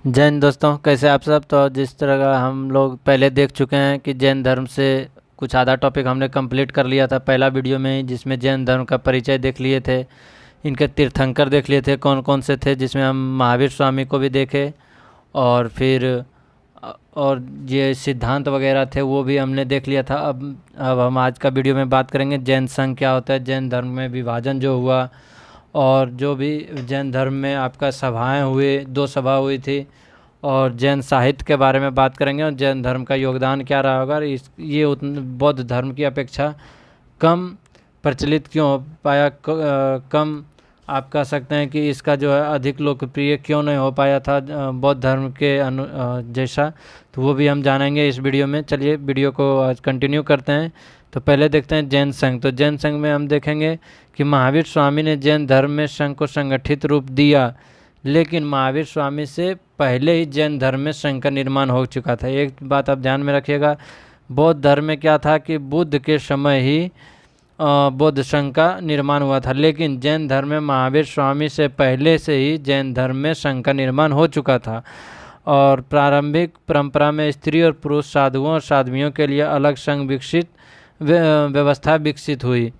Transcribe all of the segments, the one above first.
जैन दोस्तों, कैसे आप सब। तो जिस तरह का हम लोग पहले देख चुके हैं कि जैन धर्म से कुछ आधा टॉपिक हमने कंप्लीट कर लिया था पहला वीडियो में ही, जिसमें जैन धर्म का परिचय देख लिए थे, इनके तीर्थंकर देख लिए थे कौन कौन से थे, जिसमें हम महावीर स्वामी को भी देखे। और फिर और ये सिद्धांत वगैरह थे वो भी हमने देख लिया था। अब हम आज का वीडियो में बात करेंगे जैन संघ क्या होता है, जैन धर्म में विभाजन जो हुआ, और जो भी जैन धर्म में आपका सभाएं हुए, 2 सभा हुई थी, और जैन साहित्य के बारे में बात करेंगे और जैन धर्म का योगदान क्या रहा होगा। ये बौद्ध धर्म की अपेक्षा कम प्रचलित क्यों हो पाया, कम आप कह सकते हैं कि इसका जो है अधिक लोकप्रिय क्यों नहीं हो पाया था बौद्ध धर्म के जैसा। तो वो भी हम जानेंगे इस वीडियो में। चलिए वीडियो को आज कंटिन्यू करते हैं। तो पहले देखते हैं जैन संघ। तो जैन संघ में हम देखेंगे कि महावीर स्वामी ने जैन धर्म में संघ को संगठित रूप दिया, लेकिन महावीर स्वामी से पहले ही जैन धर्म में संघ का निर्माण हो चुका था। एक बात आप ध्यान में रखिएगा, बौद्ध धर्म में क्या था कि बुद्ध के समय ही बौद्ध संघ का निर्माण हुआ था, लेकिन जैन धर्म में महावीर स्वामी से पहले से ही जैन धर्म में संघ का निर्माण हो चुका था। और प्रारंभिक परंपरा में स्त्री और पुरुष साधुओं और साध्वियों के लिए अलग संघ व्यवस्था विकसित हुई,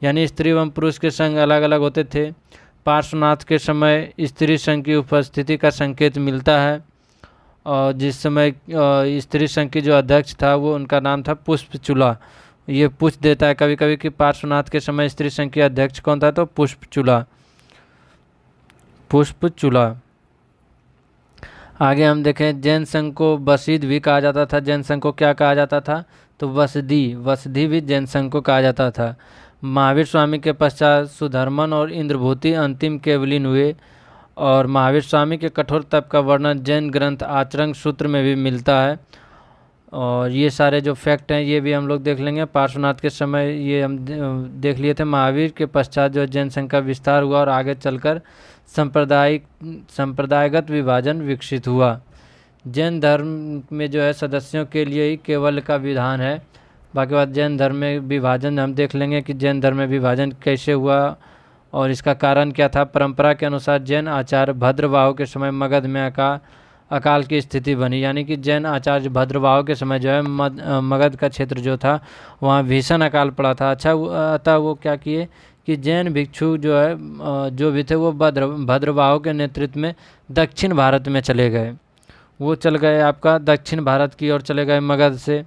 यानी स्त्री एवं पुरुष के संघ अलग अलग होते थे। पार्श्वनाथ के समय स्त्री संघ की उपस्थिति का संकेत मिलता है, और जिस समय स्त्री संघ की जो अध्यक्ष था वो उनका नाम था पुष्पचूला। ये पूछ देता है कभी कभी कि पार्श्वनाथ के समय स्त्री संघ के अध्यक्ष कौन था, तो पुष्पचूला। पुष्पचूला। आगे हम देखें, जैन संघ को वसीद भी कहा जाता था। जैन संघ को क्या कहा जाता था, तो वसदी। वसदी भी जैन संघ को कहा जाता था। महावीर स्वामी के पश्चात सुधर्मन और इंद्रभूति अंतिम केवलिन हुए, और महावीर स्वामी के कठोर तप का वर्णन जैन ग्रंथ आचरण सूत्र में भी मिलता है। और ये सारे जो फैक्ट हैं ये भी हम लोग देख लेंगे। पार्श्वनाथ के समय ये हम देख लिए थे। महावीर के पश्चात जो जैन संघ का विस्तार हुआ और आगे चलकर संप्रदायगत विभाजन विकसित हुआ। जैन धर्म में जो है सदस्यों के लिए ही केवल का विधान है। बाकी बात जैन धर्म में विभाजन हम देख लेंगे कि जैन धर्म में विभाजन कैसे हुआ और इसका कारण क्या था। परंपरा के अनुसार जैन आचार्य भद्रबाहु के समय मगध में अकाल की स्थिति बनी, यानी कि जैन आचार्य भद्रबाहु के समय जो है मगध का क्षेत्र जो था वहाँ भीषण अकाल पड़ा था। अच्छा, अतः वो क्या किए कि जैन भिक्षु जो है जो भी थे वो भद्रबाहु के नेतृत्व में दक्षिण भारत में चले गए। वो चल गए आपका दक्षिण भारत की ओर चले गए मगध से।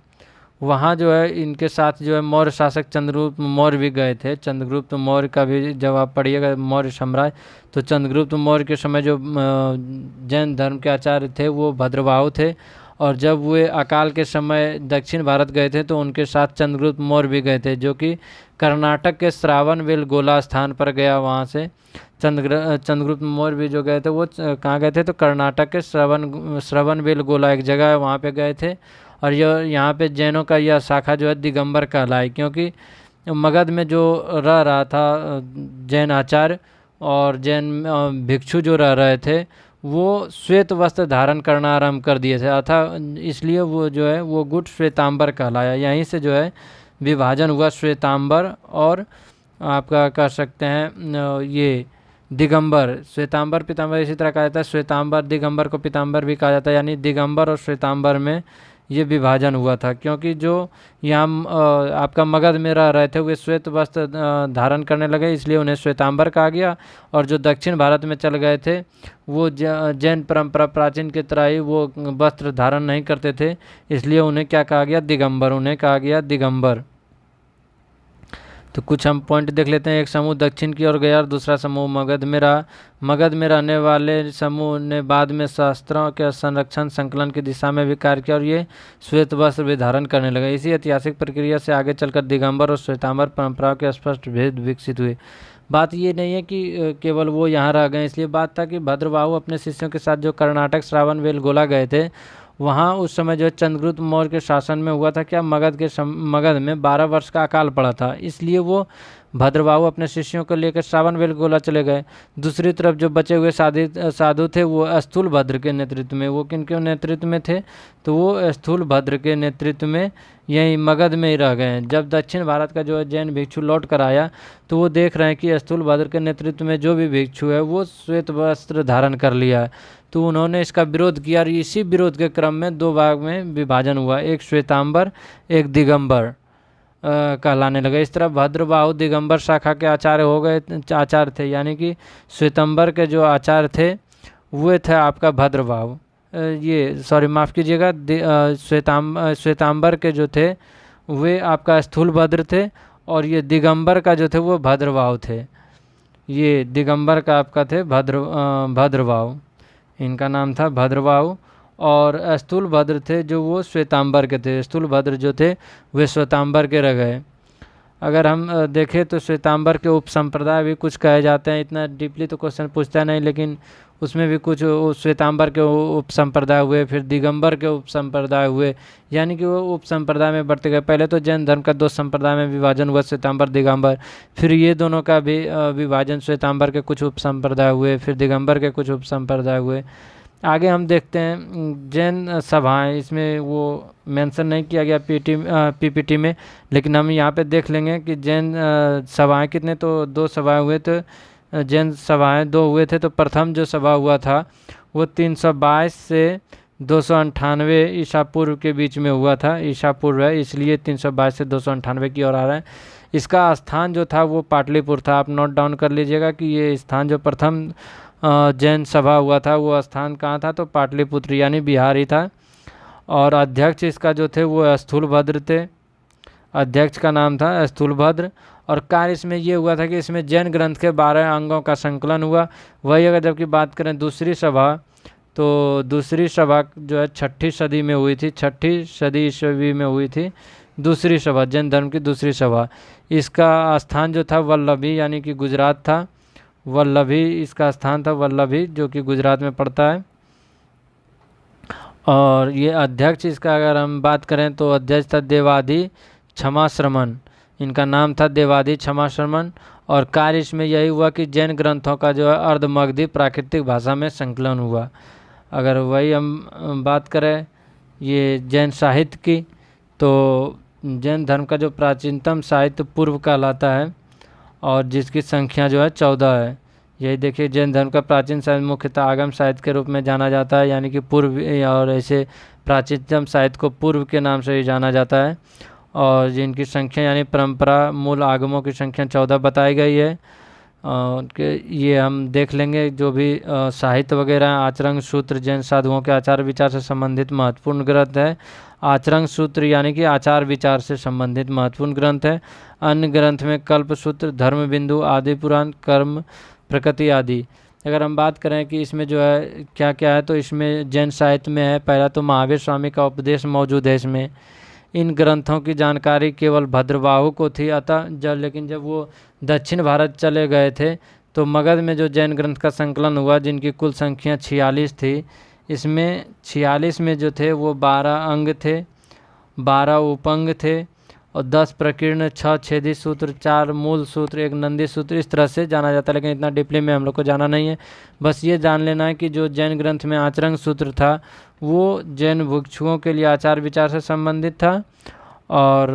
वहाँ जो है इनके साथ जो है मौर्य शासक चंद्रगुप्त मौर्य भी गए थे। चंद्रगुप्त मौर्य का भी जब आप पढ़िएगा मौर्य साम्राज्य, तो चंद्रगुप्त मौर्य के समय जो जैन धर्म के आचार्य थे वो भद्रबाहु थे, और जब वे अकाल के समय दक्षिण भारत गए थे तो उनके साथ चंद्रगुप्त मौर्य भी गए थे, जो कि कर्नाटक के श्रावणबेलगोला स्थान पर गया। वहाँ से चंद्रगुप्त मौर्य भी जो गए थे वो कहाँ गए थे, तो कर्नाटक के श्रवणबेलगोला एक जगह है वहाँ पे गए थे। और यहाँ पे जैनों का यह शाखा जो है दिगंबर कहलाई, क्योंकि मगध में जो रह रहा था जैन आचार्य और जैन भिक्षु जो रह रहे थे वो श्वेत वस्त्र धारण करना आरंभ कर दिए थे, अतः इसलिए वो जो है वो गुट श्वेतांबर कहलाया। यहीं से जो है विभाजन हुआ श्वेतांबर और आपका कह सकते हैं ये दिगंबर। श्वेतांबर पीतांबर इसी तरह कहा जाता है। श्वेतांबर दिगंबर को पीतांबर भी कहा जाता है, यानी दिगंबर और श्वेतांबर में ये विभाजन हुआ था, क्योंकि जो यहाँ आपका मगध में रह रहे थे वे श्वेत वस्त्र धारण करने लगे, इसलिए उन्हें श्वेतांबर कहा गया। और जो दक्षिण भारत में चल गए थे वो जैन परंपरा प्राचीन की तरह ही वो वस्त्र धारण नहीं करते थे, इसलिए उन्हें क्या कहा गया, दिगंबर। उन्हें कहा गया दिगंबर। तो कुछ हम पॉइंट देख लेते हैं। एक समूह दक्षिण की ओर गया और दूसरा समूह मगध में रहा। मगध में रहने वाले समूह ने बाद में शास्त्रों के संरक्षण संकलन की दिशा में भी कार्य किया और ये श्वेत वस्त्र भी धारण करने लगे। इसी ऐतिहासिक प्रक्रिया से आगे चलकर दिगंबर और श्वेतांबर परंपराओं के स्पष्ट भेद विकसित हुए। बात ये नहीं है कि केवल वो यहाँ रह गए, इसलिए बात था कि भद्रबाहु अपने शिष्यों के साथ जो कर्नाटक श्रावणबेलगोला गए थे, वहाँ उस समय जो चंद्रगुप्त मौर्य के शासन में हुआ था क्या, मगध में 12 वर्ष का अकाल पड़ा था, इसलिए वो भद्रबाहु अपने शिष्यों को लेकर श्रावणबेलगोला चले गए। दूसरी तरफ जो बचे हुए साधु थे वो स्थूल भद्र के नेतृत्व में, वो किन के नेतृत्व में थे, तो वो स्थूल भद्र के नेतृत्व में यहीं मगध में ही रह गए हैं। जब दक्षिण भारत का जो है जैन भिक्षु लौट कर आया तो वो देख रहे हैं कि स्थूल भद्र के नेतृत्व में जो भी भिक्षु है वो श्वेत वस्त्र धारण कर लिया है, तो उन्होंने इसका विरोध किया और इसी विरोध के क्रम में 2 भाग में विभाजन हुआ, एक श्वेतांबर एक दिगंबर कहलाने लगे। इस तरह भद्रबाहु दिगंबर शाखा के आचार्य हो गए, आचार्य थे, यानी कि श्वेतंबर के जो आचार्य थे वे थे आपका भद्रबाहु, ये सॉरी माफ़ कीजिएगा, श्वेतांबर के जो थे वे आपका स्थूलभद्र थे और ये दिगंबर का जो थे वो भद्रबाहु थे। ये दिगंबर का आपका थे भद्रबाहु, इनका नाम था भद्रबाहु, और स्थूलभद्र थे जो वो श्वेतांबर के थे। स्थूलभद्र जो थे वे श्वेतांबर के रह गए। अगर हम देखें तो श्वेतांबर के उपसंप्रदाय भी कुछ कहे जाते हैं, इतना डीपली तो क्वेश्चन पूछता नहीं, लेकिन उसमें भी कुछ श्वेतांबर के उपसंप्रदाय हुए, फिर दिगंबर के उपसंप्रदाय हुए, यानी कि वो उपसंप्रदाय में बढ़ते गए। पहले तो जैन धर्म का 2 संप्रदाय में विभाजन हुआ, श्वेतांबर दिगंबर, फिर ये दोनों का भी विभाजन, श्वेतांबर के कुछ उपसंप्रदाय हुए, फिर दिगंबर के कुछ उपसंप्रदाय हुए। आगे हम देखते हैं जैन सभाएं, इसमें वो मेंशन नहीं किया गया पीपीटी में, लेकिन हम यहाँ पे देख लेंगे कि जैन सभाएं कितने, तो 2 सभाएं हुए, तो जैन सभाएं 2 हुए थे। तो प्रथम जो सभा हुआ था वो 322 से 298 ईसा पूर्व के बीच में हुआ था। ईसा पूर्व है इसलिए 322 से 298 की ओर आ रहा है। इसका स्थान जो था वो पाटलिपुत्र था। आप नोट डाउन कर लीजिएगा कि ये स्थान जो प्रथम जैन सभा हुआ था वो स्थान कहाँ था, तो पाटलिपुत्र यानी बिहार ही था। और अध्यक्ष इसका जो थे वो स्थूलभद्र थे, अध्यक्ष का नाम था स्थूलभद्र। और कार्य इसमें ये हुआ था कि इसमें जैन ग्रंथ के 12 अंगों का संकलन हुआ। वही अगर जबकि बात करें दूसरी सभा, तो दूसरी सभा जो है 6ठी सदी में हुई थी, 6ठी सदी ईस्वी में हुई थी दूसरी सभा, जैन धर्म की दूसरी सभा। इसका स्थान जो था वल्लभी यानी कि गुजरात था, वल्लभी इसका स्थान था, वल्लभी जो कि गुजरात में पड़ता है। और ये अध्यक्ष इसका अगर हम बात करें तो अध्यक्ष था देवादि क्षमाश्रमण, इनका नाम था देवादि क्षमाश्रमण। और कार्य इसमें यही हुआ कि जैन ग्रंथों का जो है अर्धमगधी प्राकृतिक भाषा में संकलन हुआ। अगर वही हम बात करें ये जैन साहित्य की, तो जैन धर्म का जो प्राचीनतम साहित्य पूर्व कहलाता है और जिसकी संख्या जो है 14 है। यही देखिए जैन धर्म का प्राचीन साहित्य मुख्यतः आगम साहित्य के रूप में जाना जाता है, यानी कि पूर्व, और ऐसे प्राचीनतम साहित्य को पूर्व के नाम से ही जाना जाता है। और जिनकी संख्या यानी परंपरा मूल आगमों की संख्या 14 बताई गई है। कि ये हम देख लेंगे जो भी साहित्य वगैरह आचरण सूत्र जैन साधुओं के आचार विचार से संबंधित महत्वपूर्ण ग्रंथ है। आचरण सूत्र यानी कि आचार विचार से संबंधित महत्वपूर्ण ग्रंथ है। अन्य ग्रंथ में कल्प सूत्र, धर्म बिंदु, आदि पुराण, कर्म प्रकृति आदि। अगर हम बात करें कि इसमें जो है क्या क्या है, तो इसमें जैन साहित्य में है, पहला तो महावीर स्वामी का उपदेश मौजूद है इसमें। इन ग्रंथों की जानकारी केवल भद्रबाहु को थी, अतः लेकिन जब वो दक्षिण भारत चले गए थे तो मगध में जो जैन ग्रंथ का संकलन हुआ जिनकी कुल संख्या 46 थी, इसमें 46 में जो थे वो 12 अंग थे, 12 उपंग थे और 10 प्रकीर्ण, 6 छेदी सूत्र, 4 मूल सूत्र, 1 नंदी सूत्र, इस तरह से जाना जाता है। लेकिन इतना डीपली में हम लोग को जाना नहीं है, बस ये जान लेना है कि जो जैन ग्रंथ में आचरण सूत्र था वो जैन भिक्षुओं के लिए आचार विचार से संबंधित था। और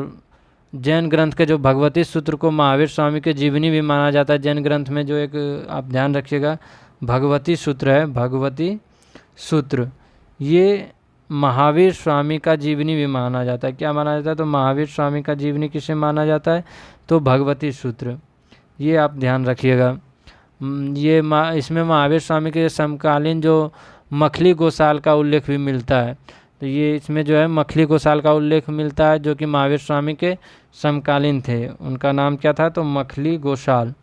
जैन ग्रंथ के जो भगवती सूत्र को महावीर स्वामी के जीवनी भी माना जाता है। जैन ग्रंथ में जो एक आप ध्यान रखिएगा भगवती सूत्र है, भगवती सूत्र, ये महावीर स्वामी का जीवनी भी माना जाता है। क्या माना जाता है, तो महावीर स्वामी का जीवनी किसे माना जाता है, तो भगवती सूत्र, ये आप ध्यान रखिएगा। ये इसमें महावीर स्वामी के समकालीन जो मखली गोसाल का उल्लेख भी मिलता है। तो ये इसमें जो है मखली गोसाल का उल्लेख मिलता है जो कि महावीर स्वामी के समकालीन थे। उनका नाम क्या था, तो मखली गोसाल।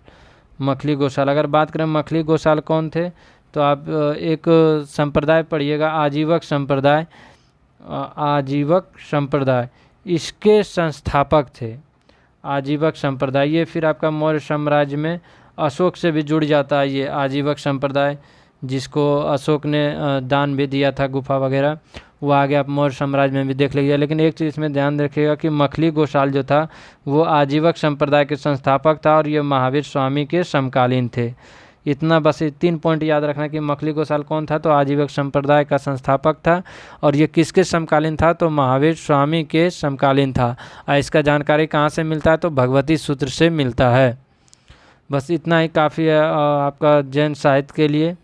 मखली गोसाल, अगर बात करें मखली गोसाल कौन थे, तो आप एक संप्रदाय पढ़िएगा आजीवक संप्रदाय, आजीवक संप्रदाय, इसके संस्थापक थे आजीवक संप्रदाय। ये फिर आपका मौर्य साम्राज्य में अशोक से भी जुड़ जाता है ये आजीवक संप्रदाय, जिसको अशोक ने दान भी दिया था गुफा वगैरह, वो आगे आप मौर्य साम्राज्य में भी देख लीजिए। लेकिन एक चीज़ इसमें ध्यान रखिएगा कि मखली गोसाल जो था वो आजीवक संप्रदाय के संस्थापक था और ये महावीर स्वामी के समकालीन थे। इतना बस 3 पॉइंट याद रखना कि मखली गोसाल कौन था, तो आजीवक संप्रदाय का संस्थापक था और ये किसके समकालीन था, तो महावीर स्वामी के समकालीन था। और इसका जानकारी कहाँ से मिलता है, तो भगवती सूत्र से मिलता है। बस इतना ही काफ़ी है आपका जैन साहित्य के लिए।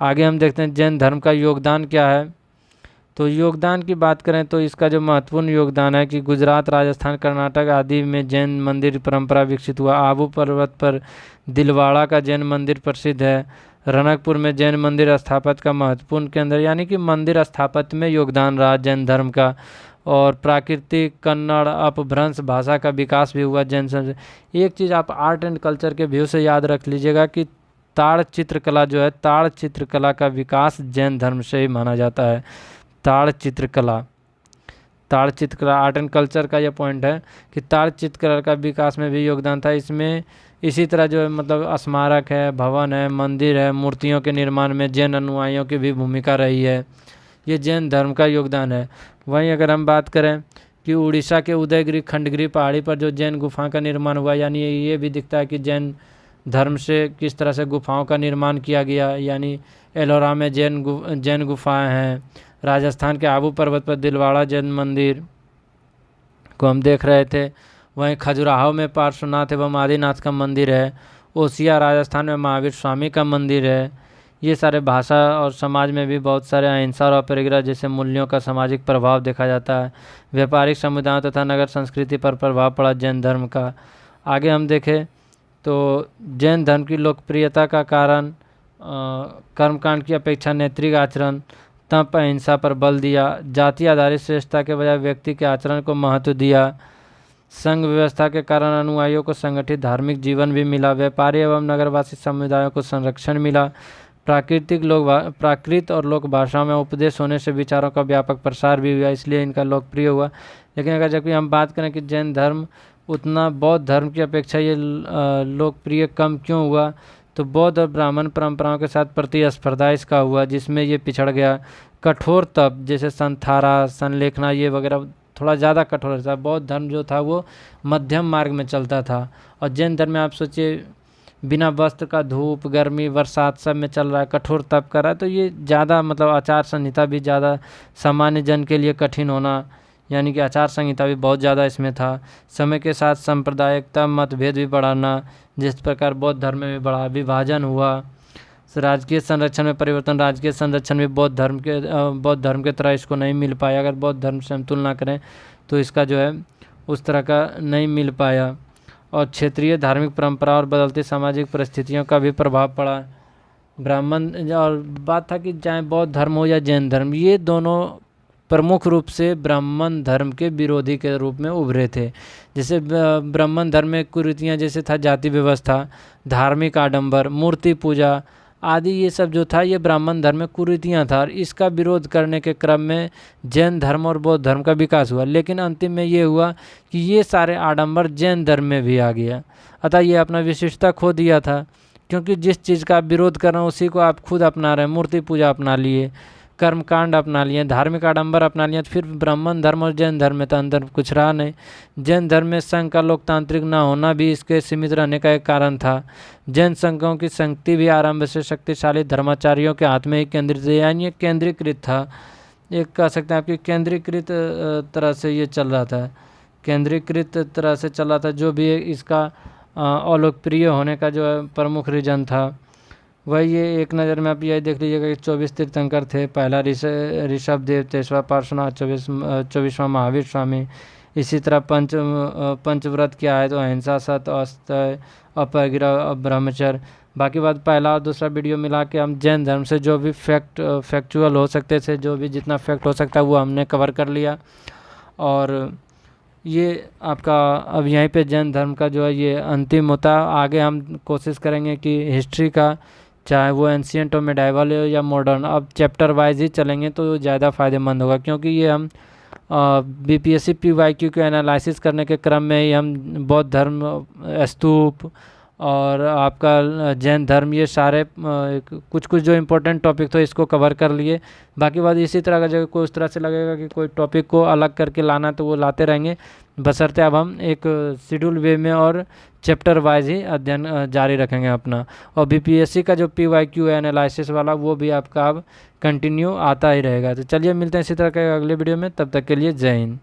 आगे हम देखते हैं जैन धर्म का योगदान क्या है। तो योगदान की बात करें तो इसका जो महत्वपूर्ण योगदान है कि गुजरात, राजस्थान, कर्नाटक आदि में जैन मंदिर परंपरा विकसित हुआ। आबू पर्वत पर दिलवाड़ा का जैन मंदिर प्रसिद्ध है। रनकपुर में जैन मंदिर स्थापत्य का महत्वपूर्ण केंद्र, यानी कि मंदिर स्थापत्य में योगदान रहा जैन धर्म का। और प्राकृतिक कन्नड़ अपभ्रंश भाषा का विकास भी हुआ जैन धर्म से। एक चीज़ आप आर्ट एंड कल्चर के व्यू से याद रख लीजिएगा कि ताड़ चित्रकला जो है, ताड़ चित्रकला का विकास जैन धर्म से ही माना जाता है। ताड़ चित्रकला आर्ट एंड कल्चर का यह पॉइंट है कि ताड़ चित्रकला का विकास में भी योगदान था इसमें। इसी तरह जो है मतलब स्मारक है, भवन है, मंदिर है, मूर्तियों के निर्माण में जैन अनुयायियों की भी भूमिका रही है। ये जैन धर्म का योगदान है। वहीं अगर हम बात करें कि उड़ीसा के उदयगिरी खंडगिरी पहाड़ी पर जो जैन गुफा का निर्माण हुआ, यानी ये भी दिखता है कि जैन धर्म से किस तरह से गुफाओं का निर्माण किया गया, यानी एलोरा में जैन गुफाएं हैं। राजस्थान के आबू पर्वत पर दिलवाड़ा जैन मंदिर को हम देख रहे थे। वहीं खजुराहो में पार्श्वनाथ एवं आदिनाथ का मंदिर है। ओसिया राजस्थान में महावीर स्वामी का मंदिर है। ये सारे भाषा और समाज में भी बहुत सारे अहिंसा और अपरिग्रह जैसे मूल्यों का सामाजिक प्रभाव देखा जाता है। व्यापारिक समुदायों तथा नगर संस्कृति पर प्रभाव पड़ा जैन धर्म का। आगे हम देखें तो जैन धर्म की लोकप्रियता का कारण कर्मकांड की अपेक्षा नैतिक आचरण, तप, अहिंसा पर बल दिया। जाति आधारित श्रेष्ठता के बजाय व्यक्ति के आचरण को महत्व दिया। संघ व्यवस्था के कारण अनुयायियों को संगठित धार्मिक जीवन भी मिला। व्यापारी एवं नगरवासी समुदायों को संरक्षण मिला। प्राकृत और लोक भाषाओं में उपदेश होने से विचारों का व्यापक प्रसार भी हुआ, इसलिए इनका लोकप्रिय हुआ। लेकिन अगर जबकि हम बात करें कि जैन धर्म उतना बौद्ध धर्म की अपेक्षा ये लोकप्रिय कम क्यों हुआ, तो बौद्ध और ब्राह्मण परंपराओं के साथ प्रतिस्पर्धा इसका हुआ, जिसमें ये पिछड़ गया। कठोर तप जैसे संथारा, संलेखना ये वगैरह थोड़ा ज़्यादा कठोर था। बौद्ध धर्म जो था वो मध्यम मार्ग में चलता था। और जैन धर्म में आप सोचिए बिना वस्त्र का धूप, गर्मी, बरसात सब में चल रहा है, कठोर तप कर रहा है, तो ये ज़्यादा मतलब आचार संहिता भी ज़्यादा सामान्य जन के लिए कठिन होना, यानी कि आचार संहिता भी बहुत ज़्यादा इसमें था। समय के साथ सांप्रदायिकता मतभेद भी बढ़ाना, जिस प्रकार बौद्ध धर्म में भी बड़ा विभाजन हुआ। राजकीय संरक्षण में परिवर्तन, राजकीय संरक्षण भी बौद्ध धर्म के तरह इसको नहीं मिल पाया। अगर बौद्ध धर्म से हम तुलना करें तो इसका जो है उस तरह का नहीं मिल पाया। और क्षेत्रीय धार्मिक परंपरा और बदलती सामाजिक परिस्थितियों का भी प्रभाव पड़ा। ब्राह्मण और बात था कि चाहे बौद्ध धर्म हो या जैन धर्म, ये दोनों प्रमुख रूप से ब्राह्मण धर्म के विरोधी के रूप में उभरे थे। जैसे ब्राह्मण धर्म में कुरीतियाँ जैसे था जाति व्यवस्था, धार्मिक आडंबर, मूर्ति पूजा आदि, ये सब जो था ये ब्राह्मण धर्म में कुरीतियाँ था। और इसका विरोध करने के क्रम में जैन धर्म और बौद्ध धर्म का विकास हुआ। लेकिन अंतिम में ये हुआ कि ये सारे आडंबर जैन धर्म में भी आ गया। अतः ये अपना विशिष्टता खो दिया था, क्योंकि जिस चीज़ का आप विरोध कर रहे हैं उसी को आप खुद अपना रहे हैं। मूर्ति पूजा अपना लिए, कर्मकांड अपना लिए, धार्मिक आडंबर अपना लिए, तो फिर ब्राह्मण धर्म और जैन धर्म में तो अंदर कुछ रहा नहीं। जैन धर्म में संघ का लोकतांत्रिक न होना भी इसके सीमित रहने का एक कारण था। जैन संघों की संगति भी आरंभ से शक्तिशाली धर्माचार्यों के हाथ में ही केंद्रित, यानी ये केंद्रीकृत था। एक कह सकते हैं आपकी केंद्रीकृत तरह से ये चल रहा था, केंद्रीकृत तरह से चल रहा था, जो भी इसका अलोकप्रिय होने का जो है प्रमुख रीजन था। वही ये एक नज़र में आप यही देख लीजिएगा कि 24 तीर्थंकर थे। पहला ऋषभ देव, 23वां पार्श्वनाथ, 24वां महावीर स्वामी। इसी तरह पंचव्रत क्या है तो अहिंसा, सत्य, अस्तेय, अपरिग्रह, ब्रह्मचर्य। बाकी बात पहला और दूसरा वीडियो मिला के हम जैन धर्म से जो भी फैक्चुअल हो सकते थे, जो भी जितना फैक्ट हो सकता है वो हमने कवर कर लिया। और ये आपका अब यहीं पे जैन धर्म का जो है ये अंतिम होता है। आगे हम कोशिश करेंगे कि हिस्ट्री का, चाहे वो एंशिएंट हो, मेडाइवल हो या मॉडर्न, अब चैप्टर वाइज ही चलेंगे तो ज़्यादा फ़ायदेमंद होगा। क्योंकि ये हम बीपीएससी पीवाईक्यू के एनालिसिस करने के क्रम में ही हम बौद्ध धर्म, स्तूप और आपका जैन धर्म, ये सारे कुछ जो इम्पोर्टेंट टॉपिक थे इसको कवर कर लिए। बाकी बात इसी तरह का जगह कोई उस तरह से लगेगा कि कोई टॉपिक को अलग करके लाना तो वो लाते रहेंगे, बशर्ते अब हम एक शेड्यूल वे में और चैप्टर वाइज ही अध्ययन जारी रखेंगे अपना। और बीपीएससी का जो पीवाईक्यू एनालिसिस वाला वो भी आपका अब कंटिन्यू आता ही रहेगा। तो चलिए मिलते हैं इसी तरह के अगले वीडियो में, तब तक के लिए जय हिंद।